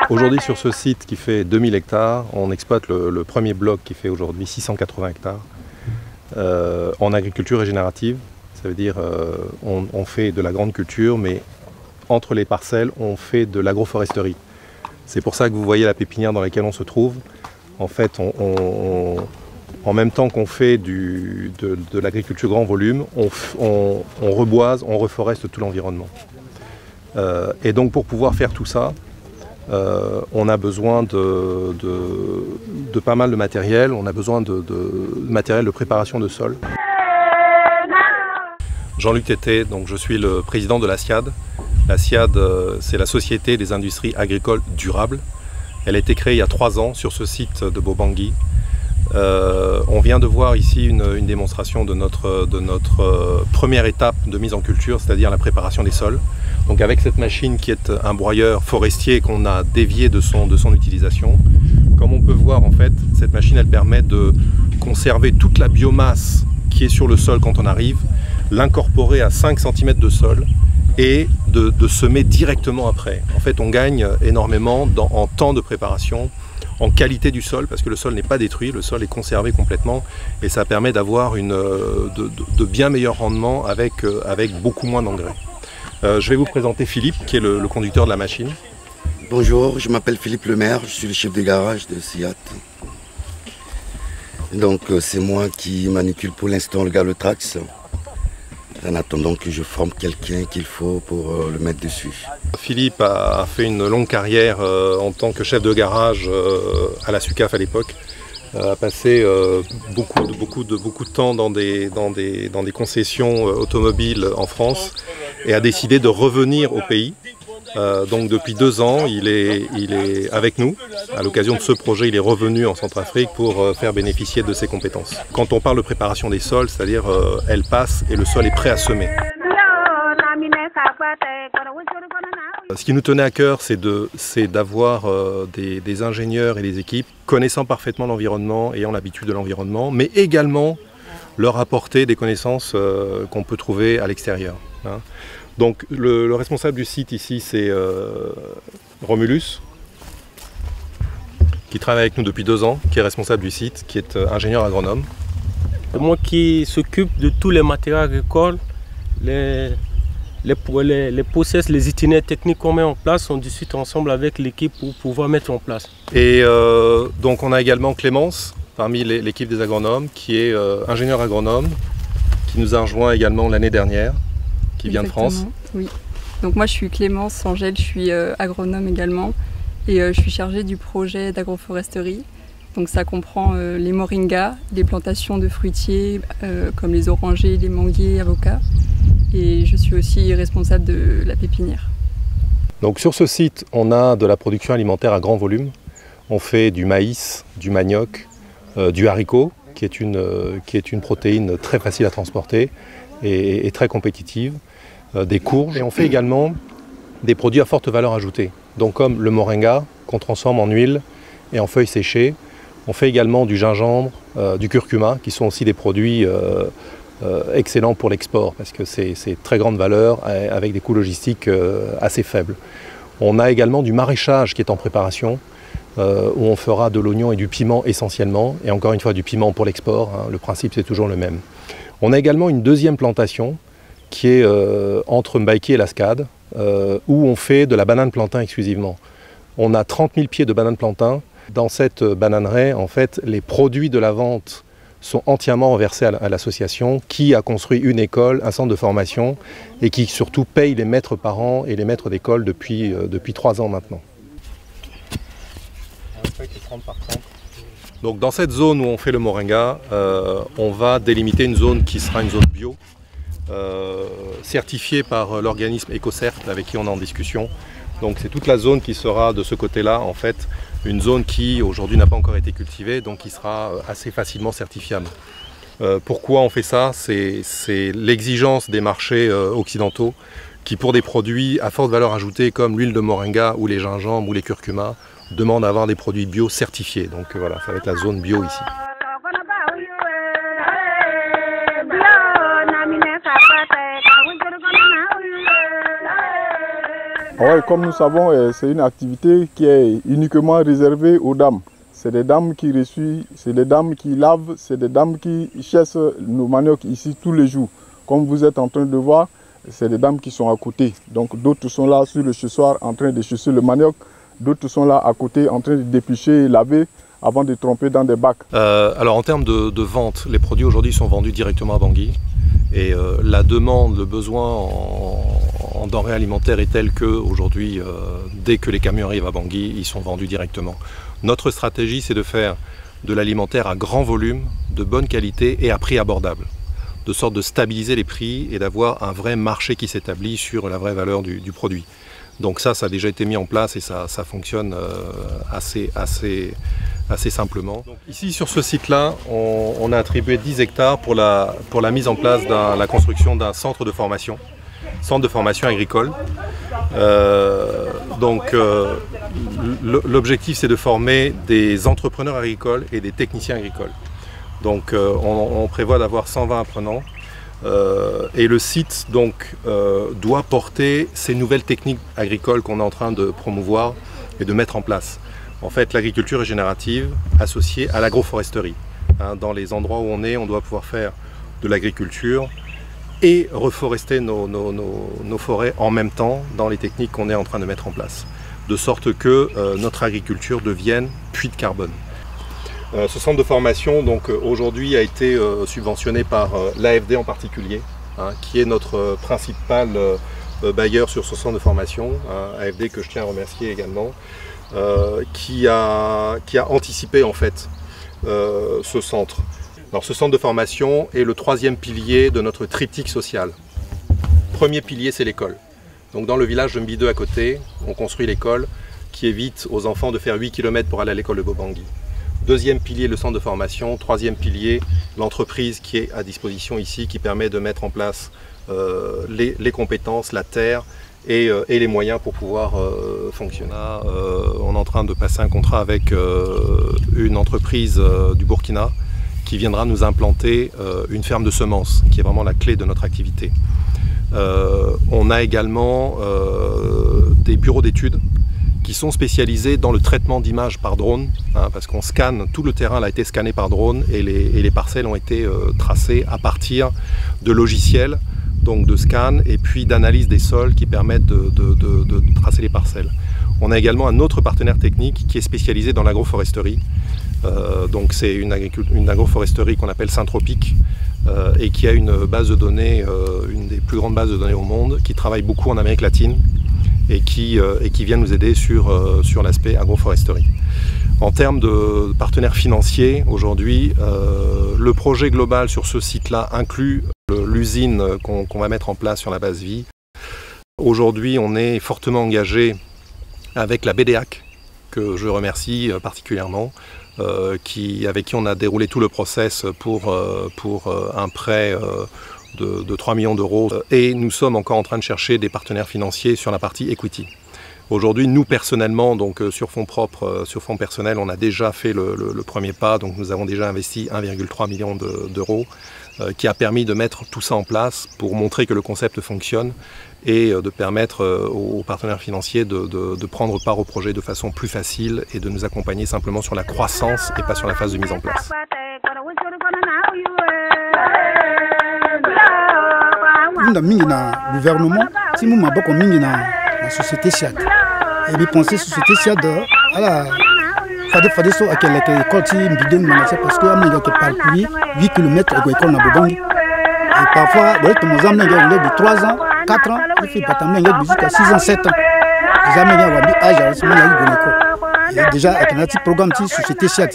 Aujourd'hui, sur ce site qui fait 2000 hectares, on exploite le premier bloc qui fait aujourd'hui 680 hectares en agriculture régénérative. Ça veut dire on fait de la grande culture, mais entre les parcelles, on fait de l'agroforesterie. C'est pour ça que vous voyez la pépinière dans laquelle on se trouve. En fait, en même temps qu'on fait de l'agriculture grand volume, on reboise, on reforeste tout l'environnement. Et donc pour pouvoir faire tout ça, on a besoin de pas mal de matériel, on a besoin de matériel de préparation de sol. Jean-Luc Tété, donc je suis le président de la SIAD. La SIAD, c'est la Société des industries agricoles durables. Elle a été créée il y a 3 ans sur ce site de Bobangui. On vient de voir ici une démonstration de notre première étape de mise en culture, c'est-à-dire la préparation des sols. Donc avec cette machine qui est un broyeur forestier qu'on a dévié de son utilisation, comme on peut voir en fait, cette machine elle permet de conserver toute la biomasse qui est sur le sol quand on arrive, l'incorporer à 5 cm de sol et de semer directement après. En fait on gagne énormément en temps de préparation, en qualité du sol, parce que le sol n'est pas détruit, le sol est conservé complètement et ça permet d'avoir de bien meilleurs rendements avec beaucoup moins d'engrais. Je vais vous présenter Philippe, qui est le conducteur de la machine. Bonjour, je m'appelle Philippe Lemaire, je suis le chef de garage de SIAD. Donc c'est moi qui manipule pour l'instant le Galotrax, en attendant que je forme quelqu'un qu'il faut pour le mettre dessus. Philippe a fait une longue carrière en tant que chef de garage à la SUCAF à l'époque. A passé beaucoup de temps dans des concessions automobiles en France et a décidé de revenir au pays. Donc depuis 2 ans, il est avec nous. À l'occasion de ce projet, il est revenu en Centrafrique pour faire bénéficier de ses compétences. Quand on parle de préparation des sols, c'est-à-dire elle passe et le sol est prêt à semer. Ce qui nous tenait à cœur, c'est d'avoir des ingénieurs et des équipes connaissant parfaitement l'environnement, ayant l'habitude de l'environnement, mais également leur apporter des connaissances qu'on peut trouver à l'extérieur. Donc le responsable du site ici, c'est Romulus, qui travaille avec nous depuis 2 ans, qui est responsable du site, qui est ingénieur agronome. C'est moi qui s'occupe de tous les matériaux agricoles, les process, les itinéraires techniques qu'on met en place, on discute ensemble avec l'équipe pour pouvoir mettre en place. Et donc on a également Clémence, parmi l'équipe des agronomes, qui est ingénieur agronome, qui nous a rejoint également l'année dernière, qui vient de France. Oui. Donc moi je suis Clémence Angèle, je suis agronome également et je suis chargée du projet d'agroforesterie. Donc ça comprend les moringas, les plantations de fruitiers comme les orangers, les manguiers, avocats. Et je suis aussi responsable de la pépinière. Donc sur ce site, on a de la production alimentaire à grand volume. On fait du maïs, du manioc, du haricot, qui est une protéine très facile à transporter et très compétitive, des courges. Et on fait également des produits à forte valeur ajoutée. Donc comme le moringa, qu'on transforme en huile et en feuilles séchées. On fait également du gingembre, du curcuma, qui sont aussi des produits excellent pour l'export parce que c'est très grande valeur avec des coûts logistiques assez faibles. On a également du maraîchage qui est en préparation où on fera de l'oignon et du piment essentiellement et encore une fois du piment pour l'export, hein, le principe c'est toujours le même. On a également une deuxième plantation qui est entre Mbaïké et Lascade où on fait de la banane plantain exclusivement. On a 30 000 pieds de banane plantain. Dans cette bananeraie, en fait, les produits de la vente sont entièrement reversés à l'association qui a construit une école, un centre de formation et qui surtout paye les maîtres parents et les maîtres d'école depuis 3 ans maintenant. Donc dans cette zone où on fait le moringa, on va délimiter une zone qui sera une zone bio, certifiée par l'organisme EcoCert avec qui on est en discussion. Donc c'est toute la zone qui sera de ce côté-là en fait une zone qui aujourd'hui n'a pas encore été cultivée, donc qui sera assez facilement certifiable. Pourquoi on fait ça? C'est l'exigence des marchés occidentaux qui pour des produits à forte valeur ajoutée comme l'huile de moringa ou les gingembres ou les curcumas demandent à avoir des produits bio certifiés. Donc voilà, ça va être la zone bio ici. Oui, comme nous savons, c'est une activité qui est uniquement réservée aux dames. C'est des dames qui reçuent, c'est des dames qui lavent, c'est des dames qui chassent nos maniocs ici tous les jours. Comme vous êtes en train de voir, c'est des dames qui sont à côté. Donc d'autres sont là sur le chassoir en train de chasser le manioc. D'autres sont là à côté en train de déplucher et laver avant de tremper dans des bacs. Alors en termes de vente, les produits aujourd'hui sont vendus directement à Bangui. Et la demande, le besoin en denrées alimentaires est tel qu'aujourd'hui, dès que les camions arrivent à Bangui, ils sont vendus directement. Notre stratégie, c'est de faire de l'alimentaire à grand volume, de bonne qualité et à prix abordable. De sorte de stabiliser les prix et d'avoir un vrai marché qui s'établit sur la vraie valeur du produit. Donc ça a déjà été mis en place et ça fonctionne assez simplement. Donc ici sur ce site-là, on a attribué 10 hectares pour la mise en place de la construction d'un centre de formation agricole. L'objectif c'est de former des entrepreneurs agricoles et des techniciens agricoles. Donc on prévoit d'avoir 120 apprenants et le site donc, doit porter ces nouvelles techniques agricoles qu'on est en train de promouvoir et de mettre en place. En fait, l'agriculture régénérative associée à l'agroforesterie. Dans les endroits où on doit pouvoir faire de l'agriculture et reforester nos forêts en même temps dans les techniques qu'on est en train de mettre en place. De sorte que notre agriculture devienne puits de carbone. Ce centre de formation aujourd'hui a été subventionné par l'AFD en particulier, qui est notre principal bailleur sur ce centre de formation, AFD que je tiens à remercier également, qui a anticipé en fait ce centre. Alors ce centre de formation est le troisième pilier de notre triptyque social. Premier pilier, c'est l'école. Donc dans le village de Mbideux à côté, on construit l'école qui évite aux enfants de faire 8 km pour aller à l'école de Bobangui. Deuxième pilier, le centre de formation. Troisième pilier, l'entreprise qui est à disposition ici, qui permet de mettre en place les compétences, la terre et les moyens pour pouvoir fonctionner. On est en train de passer un contrat avec une entreprise du Burkina qui viendra nous implanter une ferme de semences, qui est vraiment la clé de notre activité. On a également des bureaux d'études qui sont spécialisés dans le traitement d'images par drone, parce qu'on scanne, tout le terrain a été scanné par drone et les parcelles ont été tracées à partir de logiciels, donc de scan et puis d'analyse des sols qui permettent de tracer les parcelles. On a également un autre partenaire technique qui est spécialisé dans l'agroforesterie. Donc c'est une agroforesterie qu'on appelle Syntropique et qui a une base de données, une des plus grandes bases de données au monde, qui travaille beaucoup en Amérique latine et qui vient nous aider sur l'aspect agroforesterie. En termes de partenaires financiers, aujourd'hui, le projet global sur ce site-là inclut l'usine qu'on va mettre en place sur la base vie. Aujourd'hui, on est fortement engagé avec la BDAC, que je remercie particulièrement, avec qui on a déroulé tout le process pour un prêt de 3 millions d'euros. Et nous sommes encore en train de chercher des partenaires financiers sur la partie equity. Aujourd'hui, nous personnellement, donc sur fonds propres, sur fonds personnels, on a déjà fait le premier pas. Donc nous avons déjà investi 1,3 million d'euros qui a permis de mettre tout ça en place pour montrer que le concept fonctionne et de permettre aux partenaires financiers de prendre part au projet de façon plus facile et de nous accompagner simplement sur la croissance et pas sur la phase de mise en place. Le gouvernement, si nous avons la société SIAD, et bien penser société SIAD, voilà, il faut que l'école soit bidon parce que nous avons 8 km à l'école de Bobangui. Et parfois, nous avons de 3 ans, 4 ans, il faut jusqu'à 6 ans, 7 ans. Nous avons un âge, déjà, avec un petit programme de société SIAD.